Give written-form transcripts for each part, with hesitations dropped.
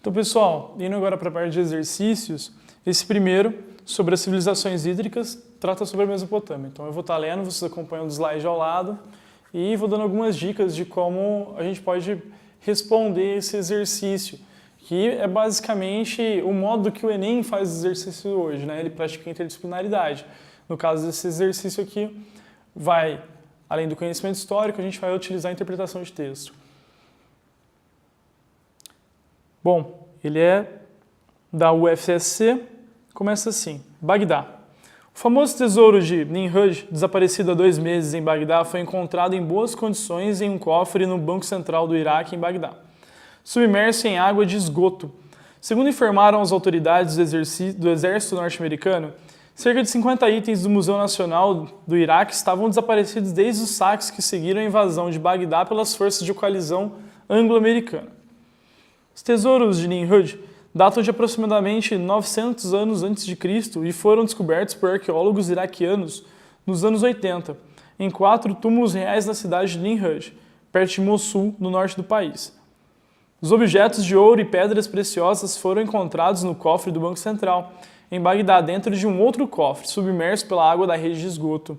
Então, pessoal, indo agora para a parte de exercícios, esse primeiro, sobre as civilizações hídricas, trata sobre a Mesopotâmia. Então, eu vou estar lendo, vocês acompanham o slide ao lado, e vou dando algumas dicas de como a gente pode responder esse exercício, que é basicamente o modo que o Enem faz o exercício hoje, né? Ele pratica interdisciplinaridade. No caso desse exercício aqui, além do conhecimento histórico, a gente vai utilizar a interpretação de texto. Bom, ele é da UFSC, começa assim: Bagdá. O famoso tesouro de Nimrud, desaparecido há 2 meses em Bagdá, foi encontrado em boas condições em um cofre no Banco Central do Iraque, em Bagdá, submerso em água de esgoto. Segundo informaram as autoridades do Exército norte-americano, cerca de 50 itens do Museu Nacional do Iraque estavam desaparecidos desde os saques que seguiram a invasão de Bagdá pelas forças de coalizão anglo-americana. Os tesouros de Nimrud datam de aproximadamente 900 anos antes de Cristo e foram descobertos por arqueólogos iraquianos nos anos 80, em 4 túmulos reais na cidade de Nimrud, perto de Mossul, no norte do país. Os objetos de ouro e pedras preciosas foram encontrados no cofre do Banco Central, em Bagdá, dentro de um outro cofre, submerso pela água da rede de esgoto.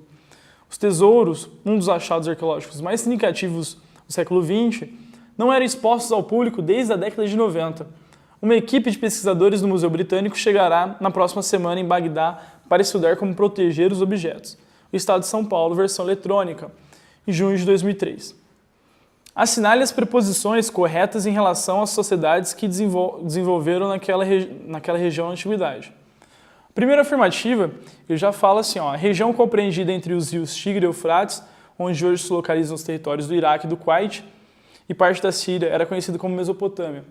Os tesouros, um dos achados arqueológicos mais significativos do século XX, não eram expostos ao público desde a década de 90. Uma equipe de pesquisadores do Museu Britânico chegará na próxima semana em Bagdá para estudar como proteger os objetos. O Estado de São Paulo, versão eletrônica, em junho de 2003. Assinale as preposições corretas em relação às sociedades que desenvolveram naquela região na antiguidade. A primeira afirmativa, ele já fala assim, a região compreendida entre os rios Tigre e Eufrates, onde hoje se localizam os territórios do Iraque e do Kuwait, e parte da Síria, era conhecida como Mesopotâmia.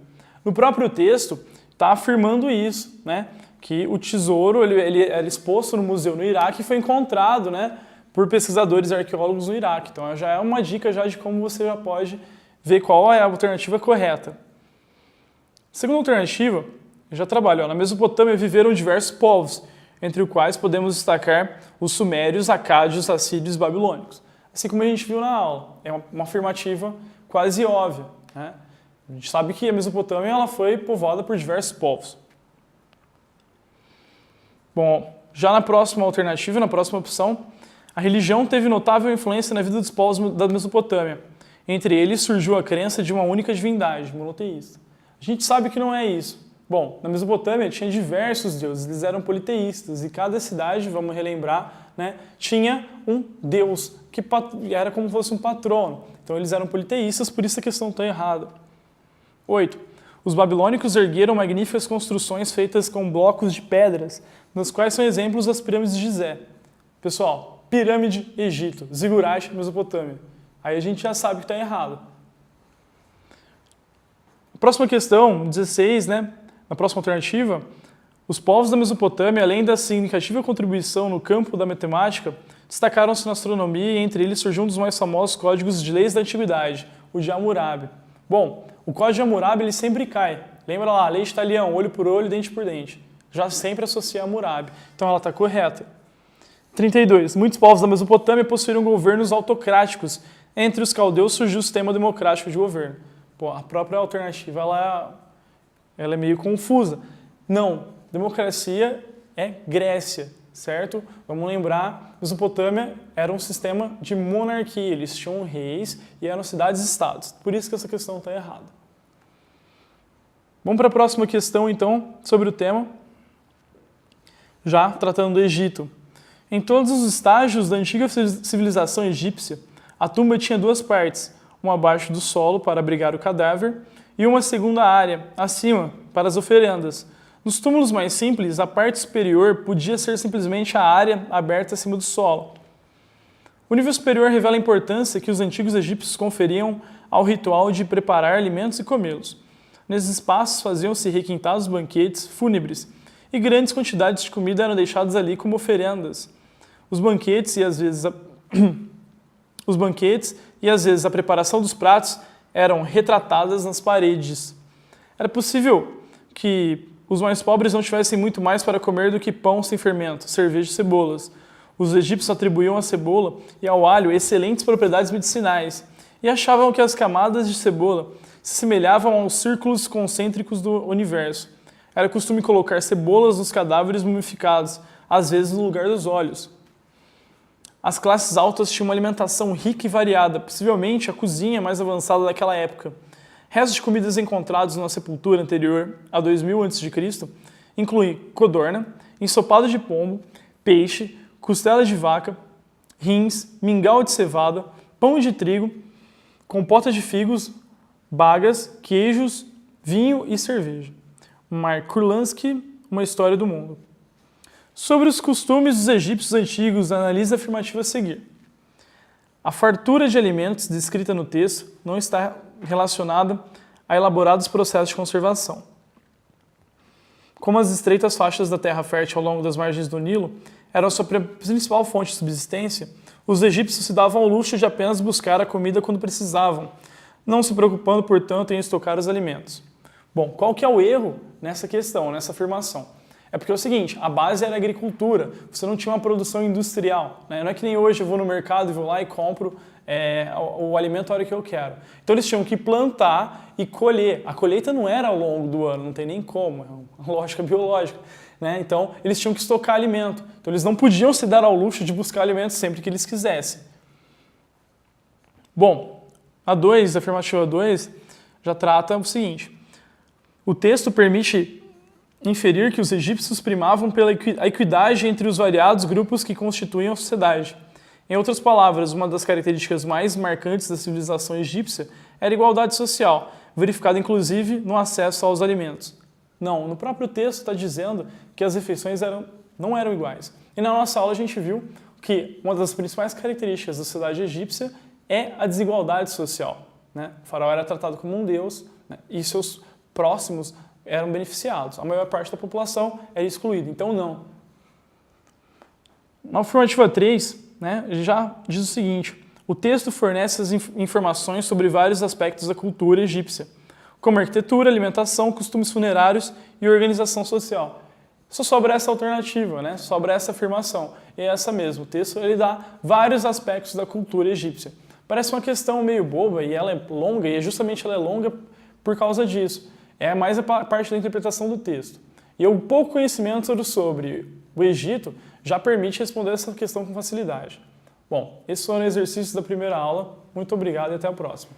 No próprio texto, está afirmando isso, né? Que o tesouro ele era exposto no museu no Iraque e foi encontrado, né, por pesquisadores e arqueólogos no Iraque. Então já é uma dica já de como você já pode ver qual é a alternativa correta. Segunda alternativa, eu já trabalho. Na Mesopotâmia viveram diversos povos, entre os quais podemos destacar os sumérios, acádios, assírios e babilônicos. Assim como a gente viu na aula. É uma afirmativa quase óbvia, né? A gente sabe que a Mesopotâmia ela foi povoada por diversos povos. Bom, já na próxima alternativa, na próxima opção, a religião teve notável influência na vida dos povos da Mesopotâmia. Entre eles surgiu a crença de uma única divindade, monoteísta. A gente sabe que não é isso. Bom, na Mesopotâmia tinha diversos deuses, eles eram politeístas, e cada cidade, vamos relembrar, né, tinha um deus, que era como se fosse um patrono. Então eles eram politeístas, por isso a questão está errada. 8. Os babilônicos ergueram magníficas construções feitas com blocos de pedras, nos quais são exemplos das pirâmides de Gizé. Pessoal, pirâmide, Egito, Zigurate, Mesopotâmia. Aí a gente já sabe que está errado. Próxima questão, 16, né? Na próxima alternativa, os povos da Mesopotâmia, além da significativa contribuição no campo da matemática, destacaram-se na astronomia e entre eles surgiu um dos mais famosos códigos de leis da antiguidade, o de Hammurabi. Bom, o código de Hammurabi ele sempre cai. Lembra lá, a lei de Talião, olho por olho, dente por dente. Já sempre associa a Hammurabi. Então ela está correta. 32. Muitos povos da Mesopotâmia possuíram governos autocráticos. Entre os caldeus surgiu o sistema democrático de governo. Pô, a própria alternativa ela é meio confusa. Não, democracia é Grécia, certo? Vamos lembrar, Mesopotâmia era um sistema de monarquia, eles tinham reis e eram cidades-estados. Por isso que essa questão está errada. Vamos para a próxima questão, então, sobre o tema, já tratando do Egito. Em todos os estágios da antiga civilização egípcia, a tumba tinha 2 partes, uma abaixo do solo para abrigar o cadáver e uma segunda área, acima, para as oferendas. Nos túmulos mais simples, a parte superior podia ser simplesmente a área aberta acima do solo. O nível superior revela a importância que os antigos egípcios conferiam ao ritual de preparar alimentos e comê-los. Nesses espaços faziam-se requintados banquetes fúnebres e grandes quantidades de comida eram deixadas ali como oferendas. Os banquetes e às vezes a preparação dos pratos eram retratadas nas paredes. Era possível que os mais pobres não tivessem muito mais para comer do que pão sem fermento, cerveja e cebolas. Os egípcios atribuíam à cebola e ao alho excelentes propriedades medicinais. e achavam que as camadas de cebola se semelhavam aos círculos concêntricos do universo. Era costume colocar cebolas nos cadáveres mumificados, às vezes no lugar dos olhos. As classes altas tinham uma alimentação rica e variada, possivelmente a cozinha mais avançada daquela época. Restos de comidas encontrados na sepultura anterior a 2000 a.C. incluem codorna, ensopado de pombo, peixe, costela de vaca, rins, mingau de cevada, pão de trigo, compota de figos, bagas, queijos, vinho e cerveja. Mark Kurlansky, Uma História do Mundo. Sobre os costumes dos egípcios antigos, analise a afirmativa a seguir. A fartura de alimentos descrita no texto não está relacionada a elaborados processos de conservação. Como as estreitas faixas da terra fértil ao longo das margens do Nilo eram a sua principal fonte de subsistência, os egípcios se davam ao luxo de apenas buscar a comida quando precisavam, não se preocupando, portanto, em estocar os alimentos. Bom, qual que é o erro nessa questão, nessa afirmação? É porque é o seguinte, a base era a agricultura, você não tinha uma produção industrial, né? Não é que nem hoje eu vou no mercado e vou lá e compro o alimento a hora que eu quero. Então eles tinham que plantar e colher. A colheita não era ao longo do ano, não tem nem como, é uma lógica biológica, né? Então eles tinham que estocar alimento. Então eles não podiam se dar ao luxo de buscar alimento sempre que eles quisessem. Bom, a afirmativa 2, já trata o seguinte. O texto permite inferir que os egípcios primavam pela equidade entre os variados grupos que constituíam a sociedade. Em outras palavras, uma das características mais marcantes da civilização egípcia era a igualdade social, verificada inclusive no acesso aos alimentos. Não, no próprio texto está dizendo que as refeições não eram iguais. E na nossa aula a gente viu que uma das principais características da sociedade egípcia é a desigualdade social, né? O faraó era tratado como um deus, né? E seus próximos eram beneficiados. A maior parte da população era excluída. Então, não. Na afirmativa 3, né, já diz o seguinte. O texto fornece as informações sobre vários aspectos da cultura egípcia, como arquitetura, alimentação, costumes funerários e organização social. Só sobra essa alternativa, né? Sobra essa afirmação. E é essa mesmo. O texto ele dá vários aspectos da cultura egípcia. Parece uma questão meio boba e ela é longa, e justamente ela é longa por causa disso. É mais a parte da interpretação do texto. E o pouco conhecimento sobre o Egito já permite responder essa questão com facilidade. Bom, esses foram os exercícios da primeira aula. Muito obrigado e até a próxima.